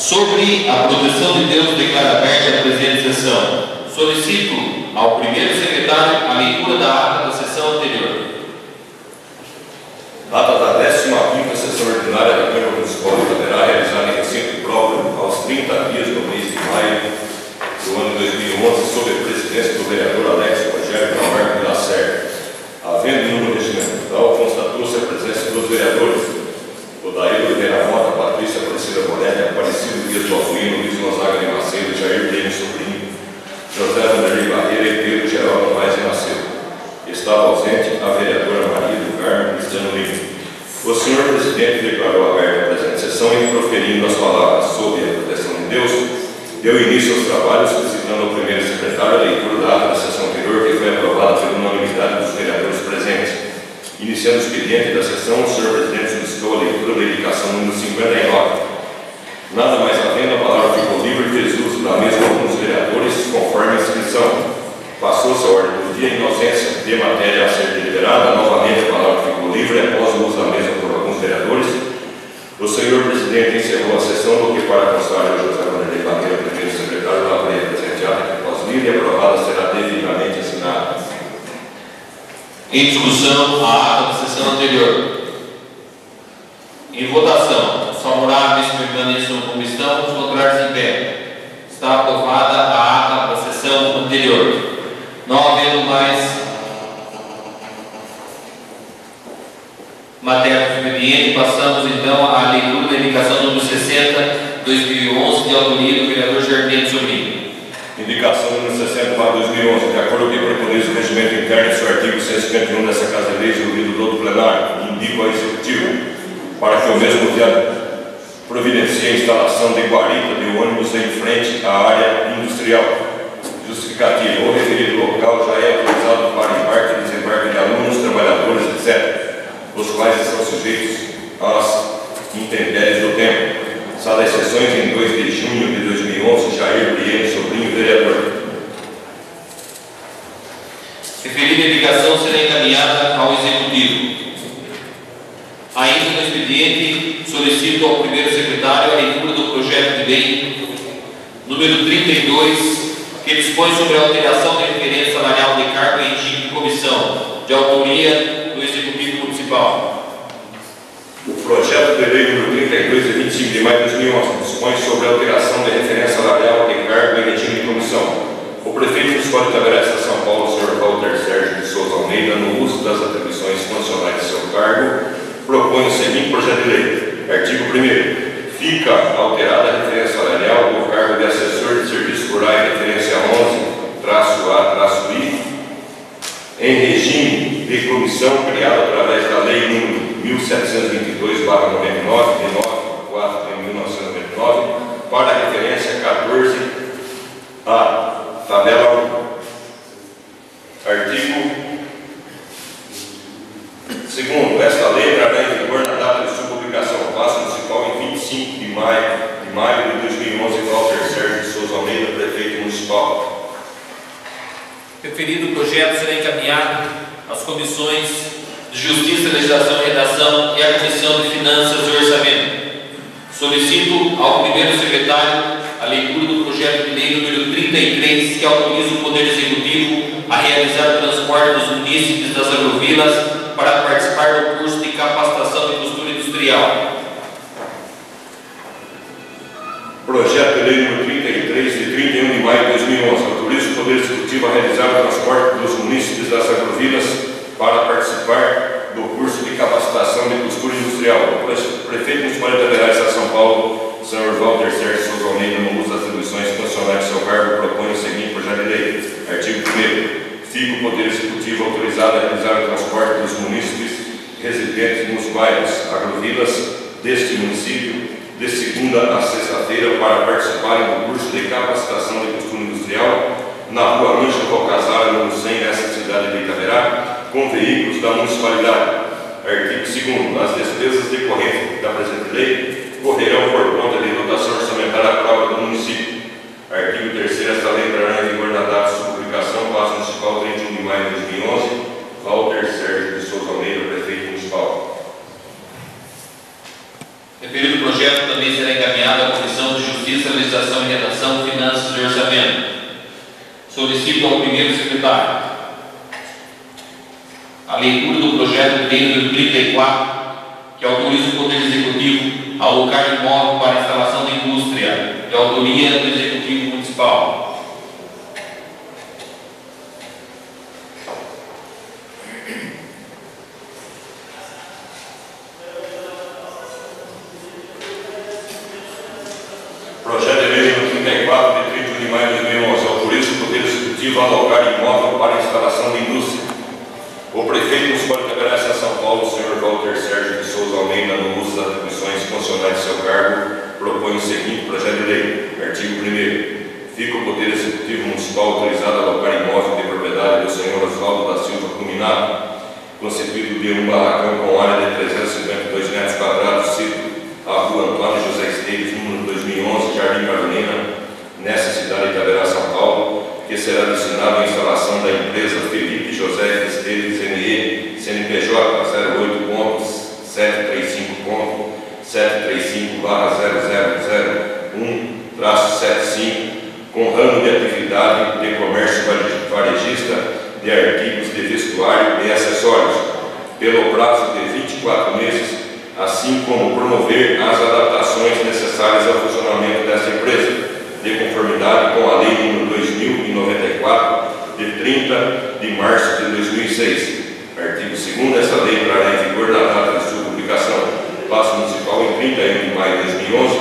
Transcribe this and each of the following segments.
Sobre a proteção de Deus, declara aberta a presente sessão. Solicito ao primeiro secretário a leitura da ata da sessão anterior. Ata da 15ª sessão ordinária da Câmara Municipal de Itaperá, realizada em recinto próprio aos 30 dias do mês de maio do ano 2011, sob a presidência do vereador Alex Rogério Camargo de Lacerda. Havendo número regimental, constatou-se a presença dos vereadores Odair Oliveira Mota, Patrícia Aparecida Moretti, Aparecido Dias Balduino, Luiz Gonzaga de Macedo, Jair Breno Sobrinho, José Vanderlei Barreira e Pedro Geraldo Paes de Macedo. Estava ausente a vereadora Maria do Carmo Cristiano Lima. O senhor presidente declarou aberta a presente sessão e, proferindo as palavras sob a proteção de Deus, deu início aos trabalhos, solicitando ao primeiro secretário a leitura da ata da sessão anterior, que foi aprovada pela unanimidade dos vereadores presentes. Iniciando o expediente da sessão, o senhor presidente solicitou a leitura da indicação número 59. Nada mais havendo, a palavra ficou livre, fez uso da mesma alguns vereadores, conforme a inscrição. Passou-se a ordem do dia em ausência de matéria a ser deliberada. Novamente, a palavra ficou livre, após o uso da mesma por alguns vereadores. O senhor presidente encerrou a sessão, do que, para constar, o José Vanderlei Barreira, primeiro secretário, da lei presenteada, que após lida e aprovada será devidamente assinada. Em discussão, a ata da sessão anterior. Em votação, os favoráveis permaneçam como estão, os contrários em pé. Está aprovada a ata da sessão anterior. Não havendo mais matéria do expediente, passamos então à leitura da indicação número 60/2011, de autoria do vereador Jardim Sobrinho. Indicação número 60/2011, de acordo com o que preconiza o regimento interno e seu artigo 151 dessa Casa de Leis, ouvido todo o plenário, indico ao Executivo para que o mesmo dia providencie a instalação de guarita de ônibus em frente à área industrial. Justificativa: o referido local já é autorizado para embarque e desembarque de alunos, trabalhadores, etc., os quais estão sujeitos às intempéries do tempo. Salvo exceções, em 2 de junho de 2011, Jair Breno Sobrinho, vereador. Referida indicação será encaminhada ao Executivo. Ainda no expediente, solicito ao primeiro secretário a leitura do projeto de lei número 32, que dispõe sobre a alteração da referência salarial de cargo em regime de comissão, de autoria do Executivo Municipal. O projeto de lei número 32, de 25 de maio de 2011, dispõe sobre a alteração da referência salarial de cargo em regime de comissão. O prefeito municipal de Itaperá, São Paulo, Sr. Walter Sérgio de Souza Almeida, no uso das atribuições funcionais de seu cargo, propõe o seguinte projeto de lei. Artigo 1º. Fica alterada a referência salarial do cargo de assessor de serviços rurais, referência 11-A-I, em regime de comissão criado através da lei número 1722/99, de 9/4 de 1999, para a referência 14A, tabela 1. Artigo 2º. Esta lei entrará em vigor na data de sua publicação. Passo Municipal em 25 de maio de 2011, Walter Sérgio de Souza Almeida, prefeito municipal. Referido projeto será encaminhado às comissões de Justiça, Legislação e Redação e à Comissão de Finanças e Orçamento. Solicito ao primeiro secretário a leitura do projeto de lei número 33, que autoriza o Poder Executivo a realizar o transporte dos munícipes das agrovilas para participar do curso de capacitação de costura industrial. Projeto de lei número 33, de 31 de maio de 2011, autoriza o Poder Executivo a realizar o transporte dos munícipes das agrovilas para participar do curso de capacitação de costura industrial. O prefeito municipal de Itaperá, São Paulo, Sr. Walter Sérgio Souza Almeida, no uso das atribuições funcionais de seu cargo, propõe o seguinte projeto de lei. Artigo 1º. Fica o Poder Executivo autorizado a realizar o transporte dos munícipes residentes nos bairros agrovilas deste município de segunda a sexta-feira para participarem do curso de capacitação de costura industrial na Rua Ângelo Valcasara, número 100, nesta cidade de Itaperá, com veículos da municipalidade. Artigo 2º. As despesas decorrentes da presente lei correrão por conta de dotação orçamentária própria do município. Artigo 3º. Esta lei entrará em vigor na data de sua publicação. Passo Municipal, 31 de maio de 2011. Walter Sérgio de Souza Almeida, prefeito municipal. Referido projeto também será encaminhado à Comissão de Justiça Justiça, Legislação e Redação, Finanças e Orçamento. Solicito ao primeiro secretário a leitura do projeto de lei número 34, que autoriza o Poder Executivo a alocar imóvel para instalação de indústria, de autoria do Executivo Municipal. Projeto de lei número 34, de 31 de maio de 2011, autoriza o Poder Executivo a alocar imóvel para instalação de indústria. O prefeito municipal de Itaberá, São Paulo, o senhor Walter Sérgio de Souza Almeida, no uso das atribuições constitucionais de seu cargo, propõe o seguinte projeto de lei. Artigo 1º. Fica o Poder Executivo Municipal autorizado a alocar imóvel de propriedade do senhor Osvaldo da Silva Culminado, constituído de um barracão com área de 352 metros quadrados, sítio a Rua Antônio José Esteves, número 2011, Jardim Carolina, nessa cidade de Itaberá, São Paulo, que será destinado à instalação da empresa Felipe José Esteves NE, CNPJ 08.735.735/0001-75, com ramo de atividade de comércio varejista de artigos de vestuário e acessórios, pelo prazo de 24 meses, assim como promover as adaptações necessárias ao funcionamento dessa empresa, de conformidade com a Lei nº 2094, de 30 de março de 2006. Artigo 2º. Essa lei entrará em vigor na data de sua publicação. Paço Municipal, em 31 de maio de 2011.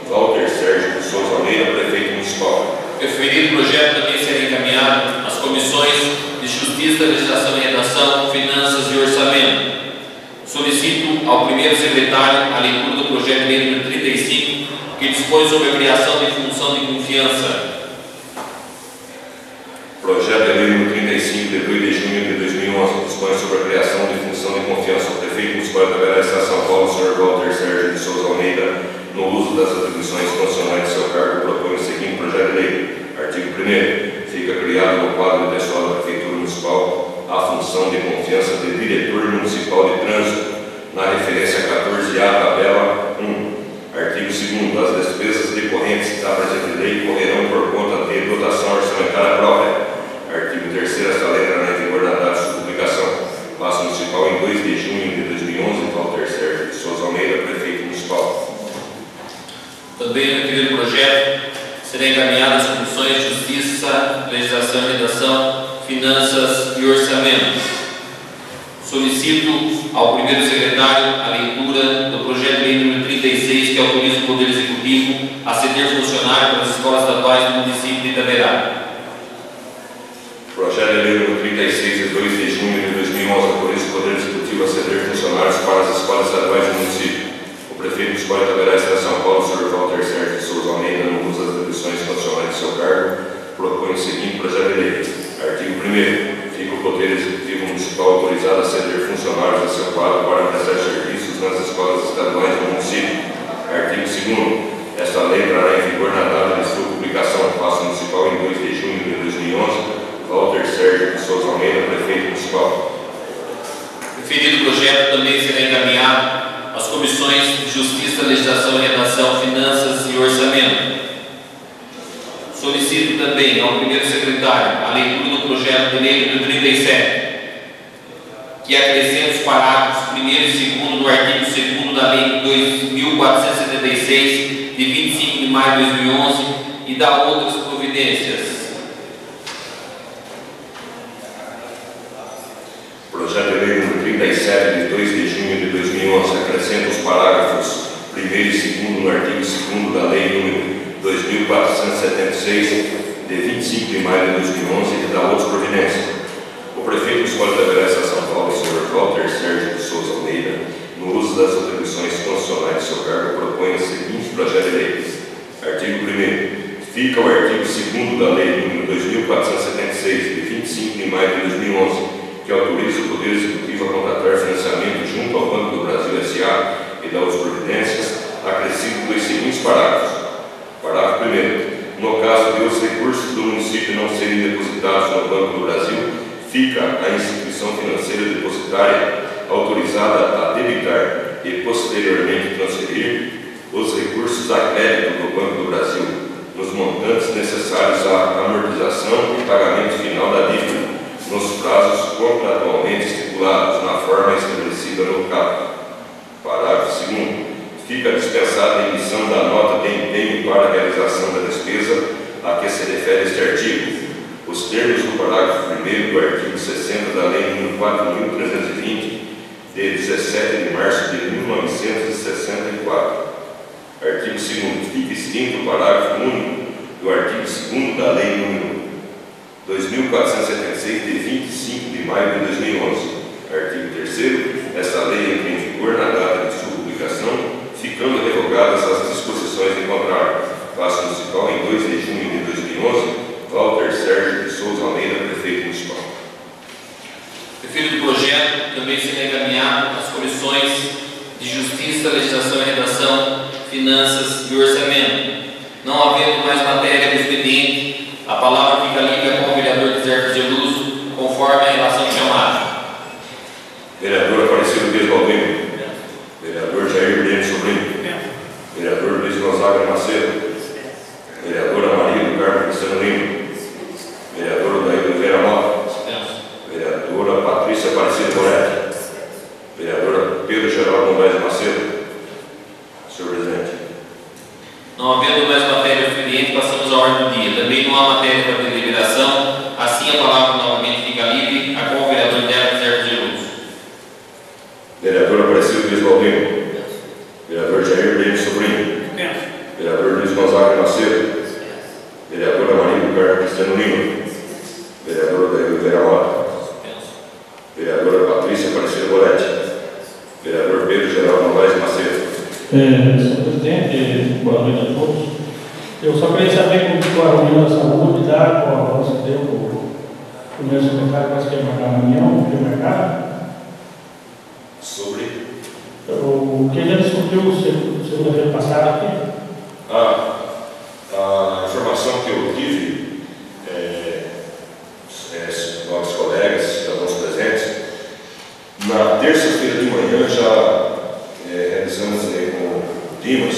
Walter Sérgio de Souza Almeida, prefeito municipal. O referido projeto também será encaminhado às comissões de Justiça, Legislação e Redação, Finanças e Orçamento. Solicito ao primeiro secretário a leitura do projeto de lei número 35, que dispõe sobre a criação de função de confiança. Projeto de lei número 35, de 2 de junho de 2011, dispõe sobre a criação de função de confiança. O prefeito municipal de Itaberá, São Paulo, o senhor Walter Sérgio de Souza Almeida, no uso das atribuições constitucionais de seu cargo, propõe o seguinte projeto de lei. Artigo 1º. Fica criado no quadro pessoal da Prefeitura Municipal a função de confiança de diretor municipal de trânsito, na referência 14A, tabela 1. Artigo 2º. As despesas decorrentes da presente lei correrão por conta de dotação orçamentária própria. Artigo 3º. Esta lei entrará em vigor na data de sua publicação. Paço Municipal, em 2 de junho de 2011, Walter Sérgio de Souza Almeida, prefeito municipal. Também no referido projeto será encaminhado às comissões de Justiça, Legislação e Redação, Finanças e Orçamento. Solicito ao primeiro secretário a leitura do projeto de lei número 36, que autoriza o Poder Executivo a ceder funcionário para as escolas estaduais do município de Itaberá. Projeto de lei número 36, de 2 de junho de 2011, autoriza o Poder Executivo a ceder funcionários para as escolas estaduais do município. O prefeito municipal de Itaberá, São Paulo, o senhor Walter Sérgio de Souza Almeida, no uso das atribuições constitucionais de seu cargo, propõe o seguinte projeto de lei. Artigo 1º. Fica o Poder Executivo Municipal autorizado a ceder funcionários a seu quadro para prestar serviços nas escolas estaduais do município. Artigo 2º. Esta lei entrará em vigor na data de sua publicação. Paço Municipal, em 2 de junho de 2011. Walter Sérgio de Souza Almeida, prefeito municipal. O referido projeto também será encaminhado às comissões de Justiça, Legislação e Redação, Finanças e Orçamento. Solicito também ao primeiro secretário a leitura do projeto de lei número 37, que acrescenta os parágrafos 1º e 2º do artigo 2º da Lei 2.476, de 25 de maio de 2011, e dá outras providências. Projeto de lei número 37, de 2 de junho de 2011, acrescenta os parágrafos 1º e 2º no artigo 2º da Lei número 2.476, de 25 de maio de 2011, e dá outras providências. O prefeito municipal de Itaberá, São Paulo, o senhor Walter Sérgio de Souza Almeida, no uso das atribuições constitucionais de seu cargo, propõe o seguinte projeto de lei. Artigo 1º. Fica o artigo 2º da Lei número 2.476, de 25 de maio de 2011, que autoriza o Poder Executivo a contratar financiamento junto ao Banco do Brasil S.A. e dá outras providências, acrescido dos seguintes parágrafos. Parágrafo 1º. No caso de os recursos do município não serem depositados no Banco do Brasil, fica a instituição financeira depositária autorizada a debitar e posteriormente transferir os recursos a crédito do Banco do Brasil, nos montantes necessários à amortização e pagamento final da dívida, nos prazos contratualmente estipulados na forma estabelecida no caput. Parágrafo 2º. Fica dispensada a emissão da nota de empenho para a realização da despesa a que se refere este artigo. Os termos do parágrafo 1º do artigo 60 da Lei nº 4.320, de 17 de março de 1964. Artigo 2º. Fica extinto o parágrafo único do artigo 2º da Lei nº 2.476, de 25 de maio de 2011. Artigo 3º. Esta lei entra em vigor na data de sua publicação, ficando revogadas as disposições em contrário. Paço Municipal, em 2 de junho de 2011, Walter Sérgio de Souza Almeida, prefeito municipal. Referido projeto também será encaminhado às comissões de Justiça, Legislação e Redação, Finanças e Orçamento. Não havendo mais matéria do expediente, a palavra fica livre com o vereador Deserto Zeluso, conforme a relação chamada. Vereador Aparecido Dias Baldino. Vereador Jair Breno Sobrinho. Vereador Luiz Gonzaga Macedo. Vereadora Maria do Carmo Cristiano Lima. Vereador Daí Oliveira Mota. Vereadora Patrícia Aparecida Moretti. Vereadora Pedro Geraldo Moraes Macedo. Senhor presidente. Não havendo mais matéria do expediente, passamos à ordem do dia. Também não há matéria para deliberação, assim a palavra novamente fica livre a com o vereador Deserto Zeluso. Vereador Aparecido Dias Baldino. Vereador Jair Breno Sobrinho. Vereador Luiz Gonzaga Macedo. Vereadora Maria do Carmo Cristiano Lima. Vereador Daí Oliveira Mota. Vereadora Patrícia Aparecida Moretti. Vereador Pedro Geraldo Moraes Macedo. Senhor presidente, boa noite a todos. Eu só queria saber como ficou a reunião da saúde, da qual a voz que deu o meu secretário, parece que ia marcar a reunião, que ia marcar. Sobre O que ele discutiu segunda-feira passada aqui? A informação que eu tive, novos colegas, cidadãos presentes, na terça-feira de manhã já realizamos aí com o Dimas,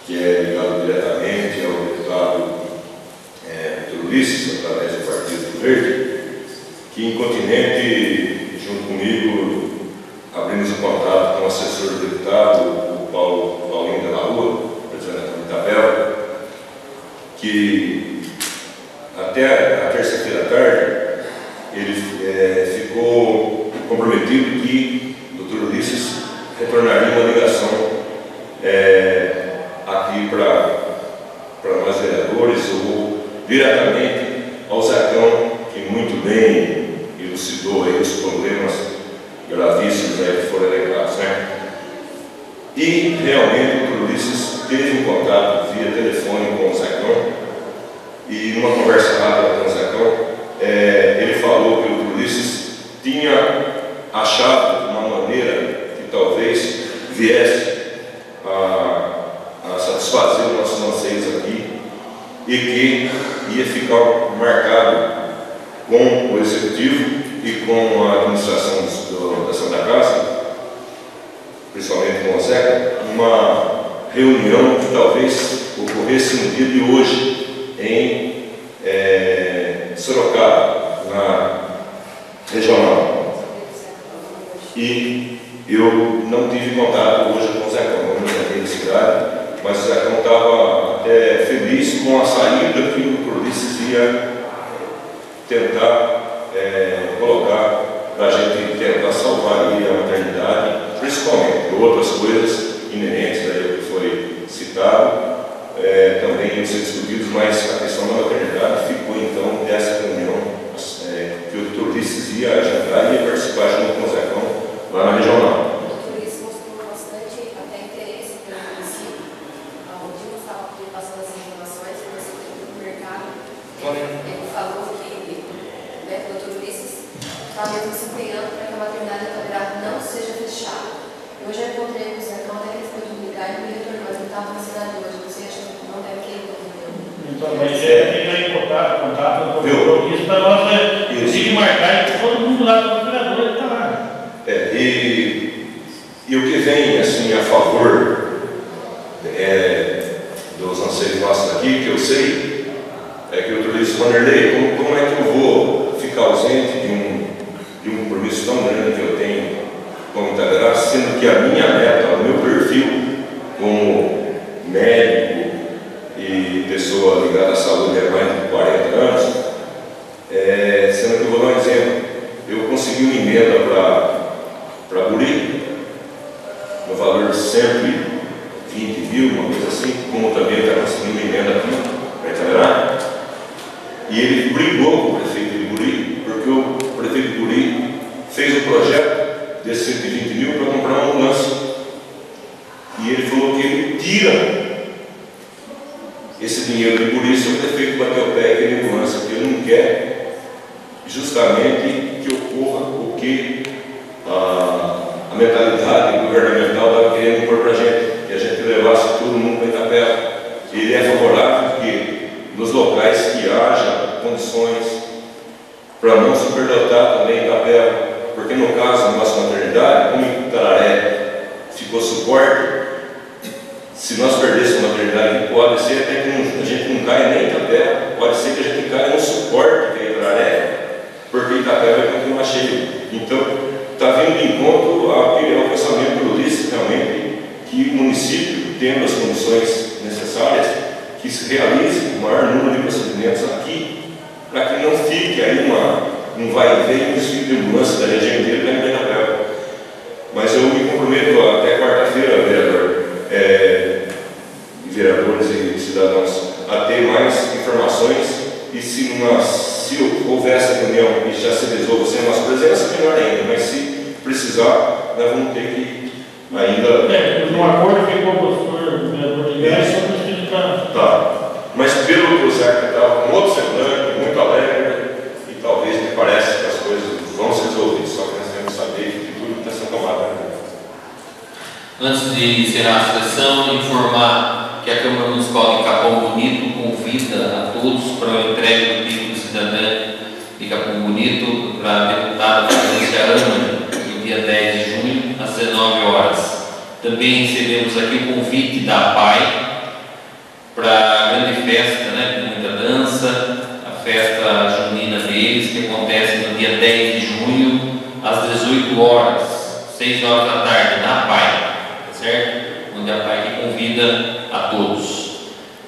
que é ligado diretamente ao deputado Dr. Ulisses, através do Partido Verde, que em Continente, junto comigo, abrimos um contato com o assessor do deputado, o Paulinho de la Rua, presidente da Itabela, que até a terça-feira à tarde ele ficou comprometido que o Dr. Ulisses retornaria uma ligação aqui para nós vereadores ou diretamente ao Zacão, que muito bem elucidou aí os problemas gravíssimos aí que foram elencados, né? E realmente o Dr. Ulisses teve um contato via telefone com o Zacão e numa conversa rápida com o Zacão, ele falou que o Dr. Ulisses tinha achado uma maneira que talvez viesse a satisfazer os nossos anseios aqui e que ia ficar marcado com o Executivo e com a administração da Santa Casa, principalmente com o Zeca, uma reunião que talvez ocorresse no dia de hoje em Sorocaba, na regional. E eu não tive contato hoje com o Zecão, não me da cidade, mas o Zecão estava até feliz com a saída que o Dr. Ulisses ia tentar colocar para a gente tentar salvar aí a maternidade, principalmente outras coisas inerentes aí que foi citado, também iam ser discutidos, mas a questão da maternidade ficou então dessa reunião que o Dr. Ulisses ia agendar e ia participar junto com o Zecão lá na regional. O Dr. Ulisses mostrou bastante até interesse pelo município. O Dimas estava passando as informações do mercado. Ele falou que o Dr. Ulisses está mesmo se empenhando para que a maternidade Itaberaba não seja fechada. Eu já encontrei com o Zecão, até que ele foi comunicar e me retornou, mas ele estava na cidade hoje, não sei, acho que não deve querer. Então, mas tem aí contato com o Ulisses para nós conseguir marcar e todo mundo lá do vereador está lá. E o que vem assim a favor dos vocês mostram aqui, que eu sei, é que o doutor Luiz Vanderlei, como é que eu vou ficar ausente de um compromisso tão grande que eu tenho com Itaberá, sendo que a minha meta, o meu perfil como médico e pessoa ligada à saúde há mais de 40 anos, sendo que eu vou dar um exemplo. Eu consegui uma emenda para Buri, no valor de 120 mil, uma coisa assim, como também está conseguindo uma emenda aqui para Itaberá. E ele brigou com o prefeito de Buri, porque o prefeito de Buri fez um projeto desses 120 mil para comprar uma ambulância. E ele falou que ele tira esse dinheiro de Buri se o prefeito bater o pé e querer ambulância, porque ele não quer justamente que ocorra o que a mentalidade governamental estava querendo impor para a gente, que a gente levasse todo mundo para Itapeva. Ele é favorável que nos locais que haja condições para não superdotar também Itapeva, porque no caso da nossa maternidade, como em Tararé ficou suporte, se nós perdêssemos a maternidade, pode ser até que a gente não caia nem em Itapeva, pode ser que a gente caia no suporte que é Tararé, porque Itapeva vai continuar cheio. Então, está vindo de encontro ao pensamento do Ulisses, realmente, que o município, tendo as condições necessárias, que se realize o maior número de procedimentos aqui, para que não fique aí um vai e vem, um desfile de ambulância da região inteira para Itapeva. Mas eu me comprometo até quarta-feira, vereadores e cidadãos, a ter mais informações, e se houver essa reunião e já se resolve sem nossa presença, melhor ainda, mas se precisar, nós vamos ter que ainda... No acordo ficou com o professor vereador de Gás sobre o que está... Tá, mas pelo que o Zé estava com outro semblante, muito alegre, e talvez me parece que as coisas vão se resolver, só que nós temos que saber que tudo está sendo tomado. Antes de encerrar a sessão, informar que a Câmara Municipal de Capão Bonito convida a todos para a entrega do título cidadã de Capão Bonito para a deputada Patrícia Ana, no dia 10 de junho, às 19 horas. Também recebemos aqui o convite da APAI para a grande festa, com muita dança, a festa junina deles, que acontece no dia 10 de junho, às 18 horas, 6 horas da tarde, na APAI, certo? Onde a APAI que convida a todos.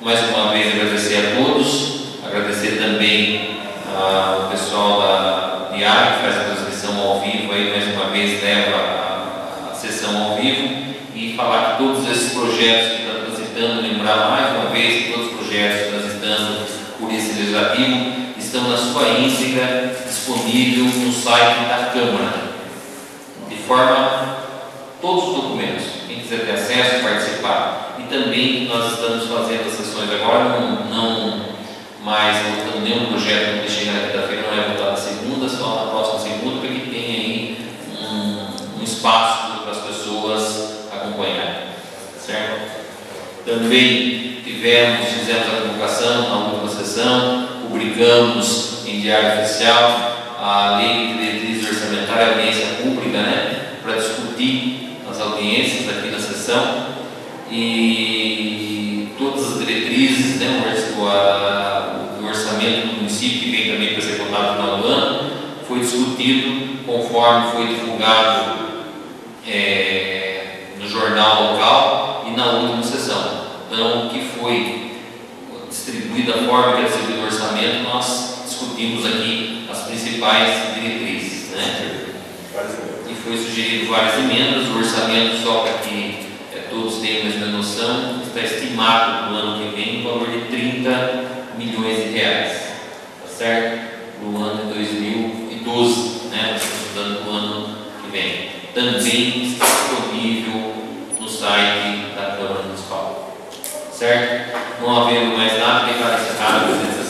Mais uma vez agradecer a todos, agradecer também ao pessoal da Diário, que faz a transmissão ao vivo, aí mais uma vez leva a sessão ao vivo, e falar que todos esses projetos que está transitando, lembrar mais uma vez que todos os projetos transitando por esse legislativo estão na sua íntegra disponível no site da Câmara, de forma todos os documentos, quem quiser ter acesso, participar. E também nós estamos fazendo as sessões agora, não mais votando nenhum projeto que chega na quinta-feira, não é votado na segunda, só na próxima segunda, para que tenha aí um espaço para as pessoas acompanharem, certo? Também fizemos a convocação na última sessão, publicamos em Diário Oficial a Lei de Diretrizes Orçamentárias e Audiência Pública, para discutir as audiências aqui na sessão, e todas as diretrizes, o orçamento do município, que vem também para ser votado no final do ano, foi discutido conforme foi divulgado no jornal local e na última sessão. Então, o que foi distribuído, a forma que é distribuído o orçamento, nós discutimos aqui as principais diretrizes, E foi sugerido várias emendas. O orçamento, só para que todos tenham a mesma noção, está estimado para o ano que vem no valor de 30 milhões de reais, tá certo? Para o ano de 2012, estamos estudando para o ano que vem. Também está disponível no site da Câmara Municipal, certo? Não havendo mais nada, declaro encerrado a